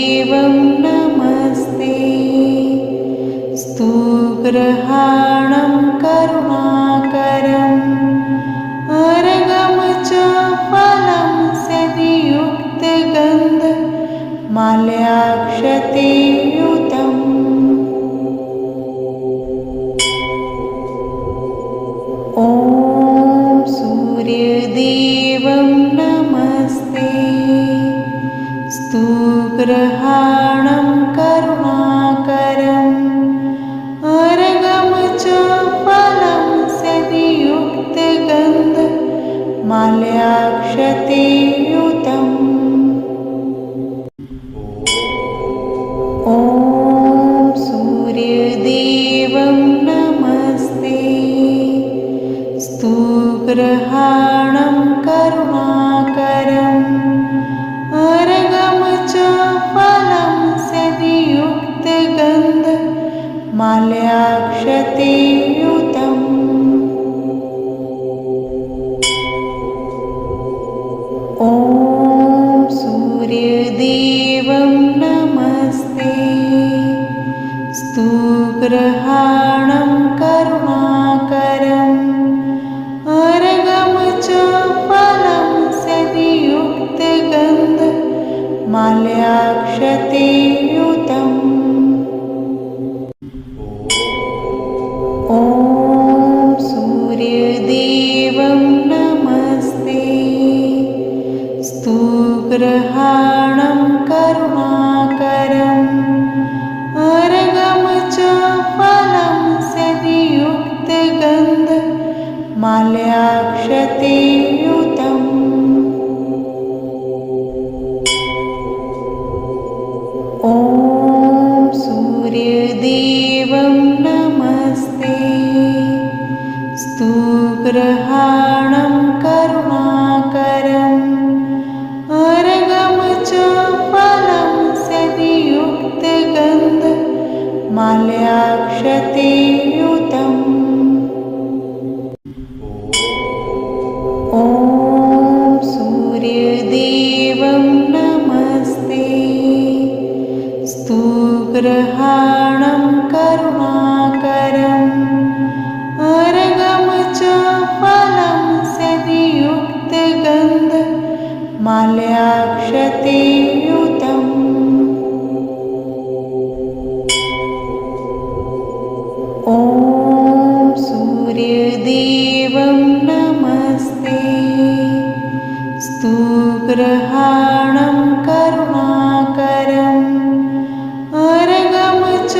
सूर्यदेवं नमस्ते स्तुग्रहाणं करुणाकरम् अर्घं च फलं सिद्धियुक्तगन्धमाल्याक्षतेयुतम् ॐ सूर्यदेवं नमस्ते स्तुग्रहाणं करुणाकरम् अर्घं च फलं सिद्धियुक्तगन्धमाल्याक्षतेयुतम् ॐ सूर्यदेवं नमस्ते स्तुग्रहाणं करुणाकरम् अर्घं च फलं सिद्धियुक्तगन्धमाल्याक्षतेयुतम् ॐ सूर्यदेवं नमस्ते स्तुग्रहाणं करुणाकरम् अर्घं च फलं सिद्धियुक्तगन्धमाल्याक्षतेयुतम् ॐ सूर्यदेवं नमस्ते स्तुग्रहाणं करुणाकरम् अर्घं च फलं सिद्धियुक्तगन्धमाल्याक्षतेयुतम् ॐ सूर्यदेवं नमस्ते स्तुग्रहाणं करुणाकरम् अर्घं च फलं सिद्धियुक्तगन्धमाल्याक्षतेयुतम् ॐ सूर्यदेवं नमस्ते स्तुग्रहाणं करुणाकरम् अर्घं च फलं सिद्धियुक्तगन्धमाल्याक्षतेयुतम् ॐ सूर्यदेवं नमस्ते स्तुग्रहाणं करुणाकरम् अर्घं च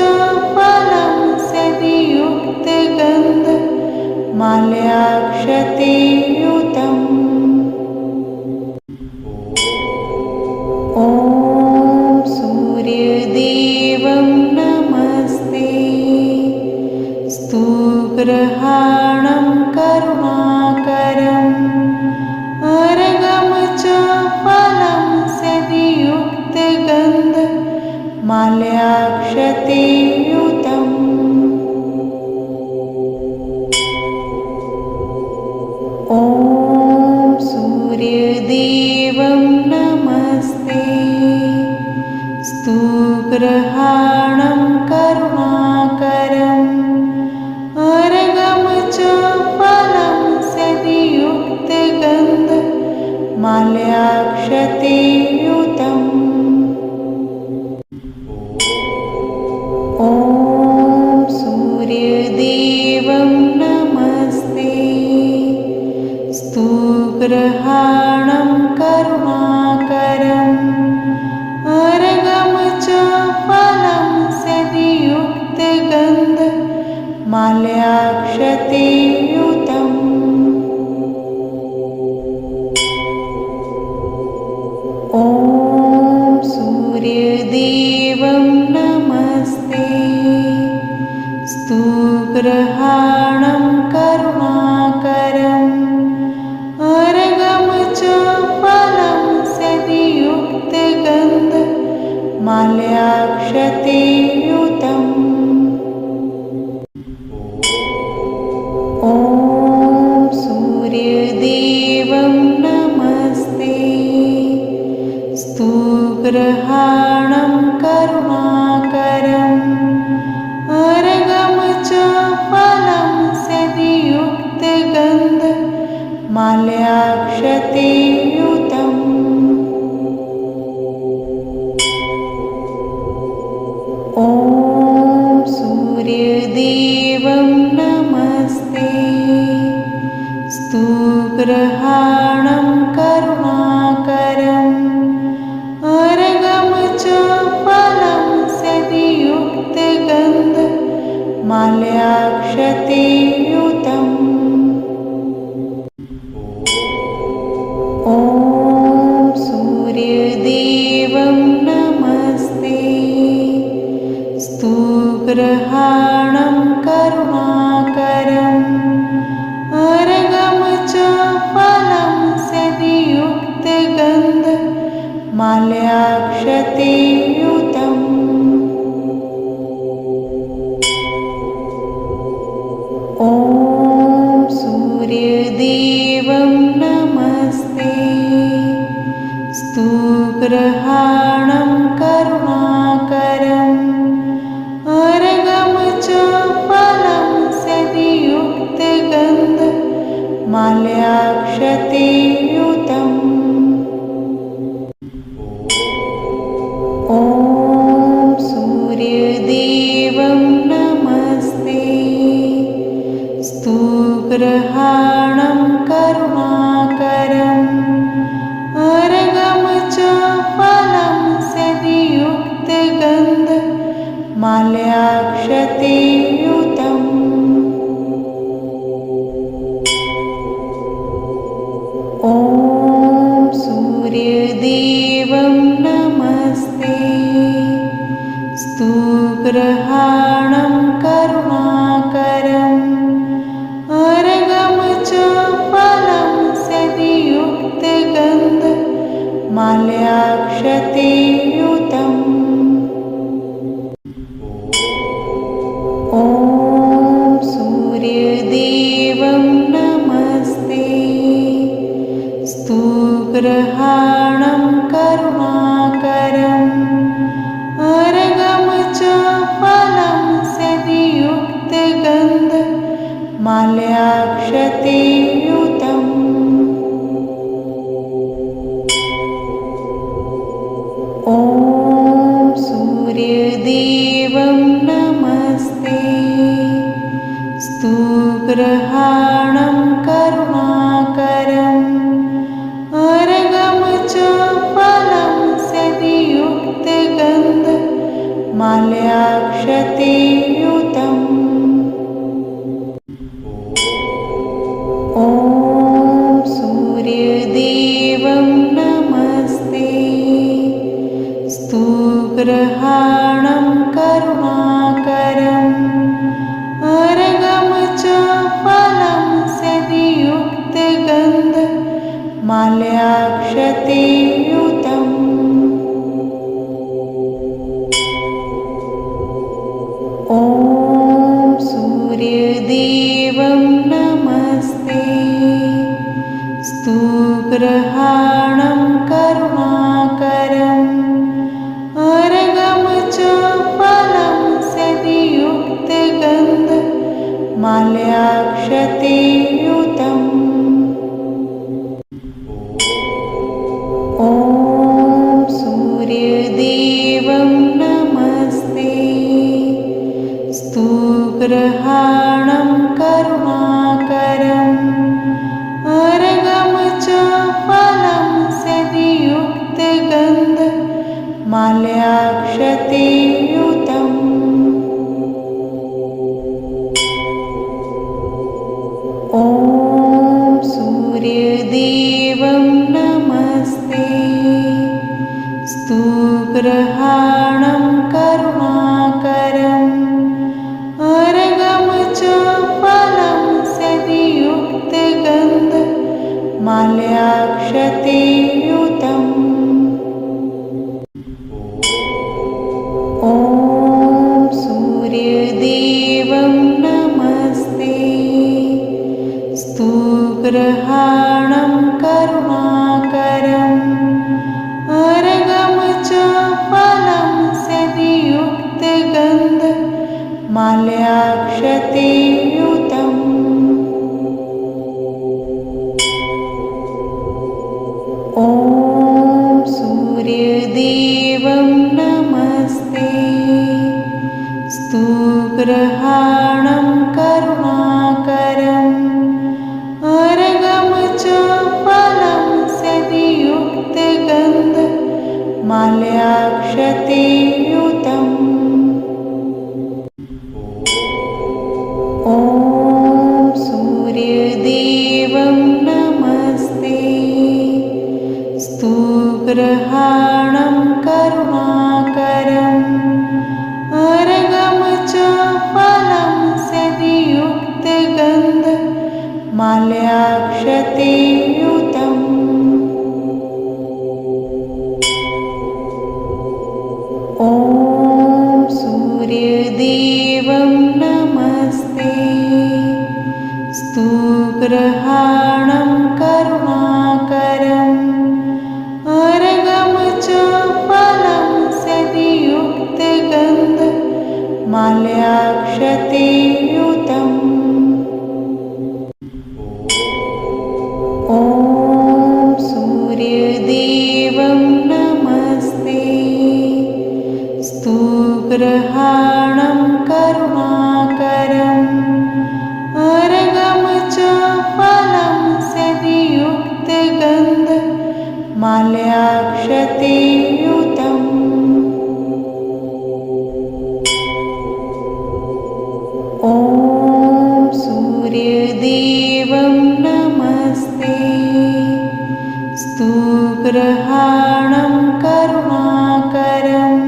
फलं सिद्धियुक्तगन्धमाल्याक्षतेयुतम् ॐ सूर्यदेवं नमस्ते स्तुग्रहाणं करुणाकरम् अर्घं च फलं सिद्धियुक्तगन्धमाल्याक्षतेयुतम् ॐ सूर्यदेवं नमस्ते स्तुग्रहाणं करुणाकरम् अर्घं च फलं सिद्धियुक्तगन्धमाल्याक्षतेयुतम् ॐ सूर्यदेवं नमस्ते स्तुग्रहाणं करुणाकरम् अर्घं च फलं सिद्धियुक्तगन्धमाल्याक्षतेयुतम् ॐ सूर्यदेवं नमस्ते स्तुग्रहाणं करुणाकरम् अर्घं च फलं सिद्धियुक्तगन्धमाल्याक्षतेयुतम् ॐ सूर्यदेवं नमस्ते स्तुग्रहाणं सुग्रहाणं करुणाकरम् अर्घं च फलं सिद्धियुक्तगन्धमाल्याक्षतेयुतम् ॐ सूर्यदेवं नमस्ते स्तुग्रहाणं करुणाकरम् अर्घं च फलं सिद्धियुक्तगन्धमाल्याक्षतेयुतम् ॐ सूर्यदेवं नमस्ते स्तुग्रहाणं करुणाकरम् अर्घं च फलं सिद्धियुक्तगन्धमाल्याक्षतेयुतम् ॐ सूर्यदेवं नमस्ते स्तुग्रहाणं करुणाकरम् अर्घं च फलं सिद्धियुक्तगन्धमाल्याक्षतेयुतम् ॐ सूर्यदेवं नमस्ते स्तुग्रहाणं करुणाकरम् अर्घं च फलं सिद्धियुक्तगन्धमाल्याक्षतेयुतम् ॐ सूर्यदेवं नमस्ते स्तुग्रहाणं करुणाकरम् अर्घं च फलं सिद्धियुक्तगन्धमाल्याक्षतेयुतम् ॐ सूर्यदेवं नमस्ते स्तुग्रहाणं करुणाकरम् अर्घं च फलं सिद्धियुक्तगन्धमाल्याक्षतेयुतम् ॐ सूर्यदेवं नमस्ते स्तुग्रहाणं करुणाकरम् अर्घं च फलं सिद्धियुक्तगन्धमाल्याक्षतेयुतम् ॐ सूर्यदेवं नमस्ते स्तुग्रहाणं करुणाकरम् अर्घं च फलं सिद्धियुक्तगन्धमाल्याक्षतेयुतम् ॐ सूर्यदेवं नमस्ते स्तुग्रहाणं करुणाकरम् अर्घं च फलं सिद्धियुक्तगन्धमाल्याक्षतेयुतम् ॐ सूर्यदेवं नमस्ते स्तुग्रहाणं करुणाकरम् अर्घं च फलं सिद्धियुक्तगन्धमाल्याक्षतेयुतम् ॐ सूर्यदेवं नमस्ते स्तुग्रहाणं करुणाकरम् अर्घं च फलं सिद्धियुक्तगन्धमाल्याक्षतेयुतम् ॐ सूर्यदेवं नमस्ते स्तुग्रहाणं करुणाकरम् अर्घं च माल्याक्षतेयुतम् ॐ सूर्यदेवं नमस्ते स्तुग्रहाणं करुणाकरम् अर्घं च फलं सदियुक्तगन्ध माल्याक्षतेयुतम् ॐ सूर्यदेवं नमस्ते स्तुग्रहाणं करुणाकरम् अर्घं च फलं सदियुक्तगन्ध माल्याक्षतेयुतम् ॐ सूर्यदेवं नमस्ते स्तुग्रहाणं करुणाकरम् अर्घं च फलं सदियुक्तगन्ध माल्याक्षतेयुतम् ॐ सूर्यदेवं नमस्ते स्तुग्रहाणं करुणाकरम् अर्घं च फलं सदियुक्तगन्ध माल्याक्षतेयुतम् ॐ सूर्यदेवं नमस्ते स्तुग्रहाणं करुणाकरम्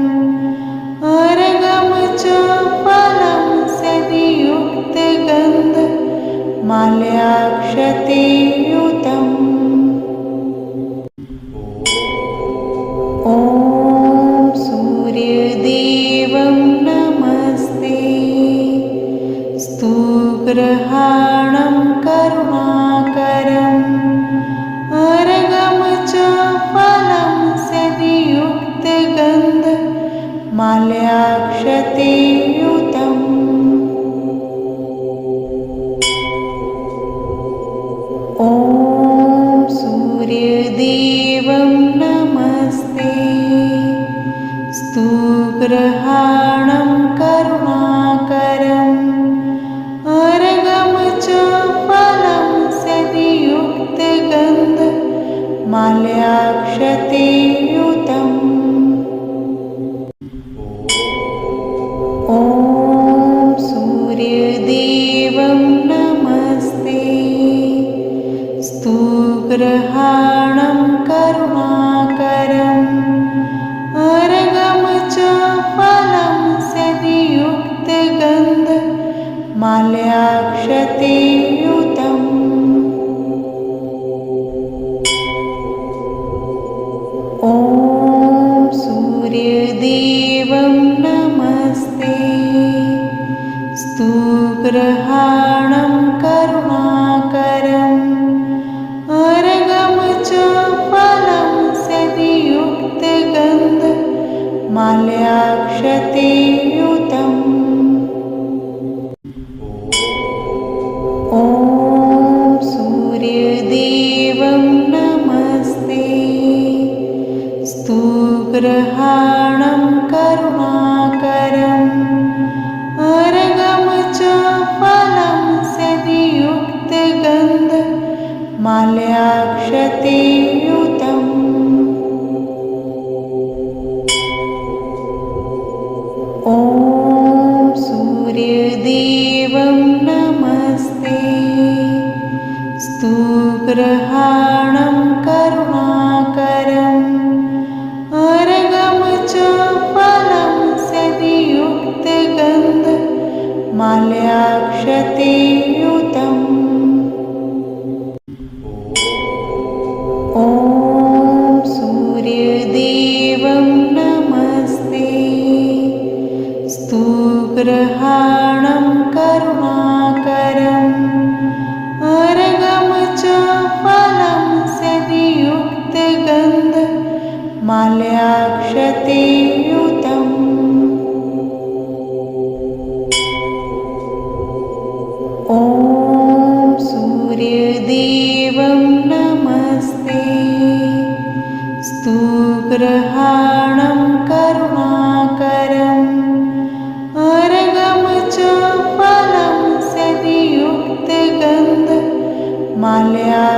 अर्घं च फलं सदियुक्तगन्ध माल्याक्षतेयुतम् ॐ सूर्यदेवं नमस्ते स्तुग्रहाणं करुणाकरम् अर्घं च फलं सदियुक्तगन्ध माल्याक्षतेयुतम् ॐ सूर्यदेवं नमस्ते स्तुग्रहाणं करुणाकरम् अर्घं च फलं सदियुक्तगन्ध माल्याक्षतेयुतम् ॐ सूर्यदेवं नमस्ते स्तुग्रहाणं करुणाकरम् अर्घं च फलं सदियुक्तगन्ध माल्याक्षतेयुतम् ॐ सूर्यदेवं नमस्ते स्तुग्रहाणं करुणाकरम् अर्घं च फलं सदियुक्तगन्ध माल्याक्षतेयुतम् ॐ सूर्यदेवं नमस्ते स्तुग्रहाणं करुणाकरम् अर्घं च फलं सदियुक्तगन्ध माल्याक्षतेयुतम् ॐ सूर्यदेवं नमस्ते स्तुग्रहाणं करुणाकरम् अर्घं च फलं सदियुक्तगन्ध माल्याक्षतेयुतम् ॐ सूर्यदेवं नमस्ते स्तुग्रहाणं करुणाकरम् अर्घं च फलं सदियुक्तगन्ध माल्याक्षतेयुतम् ॐ ग्रहाणं करुणाकरम् अर्घं च फलं सदियुक्तगन्ध माल्यार्पणमस्तु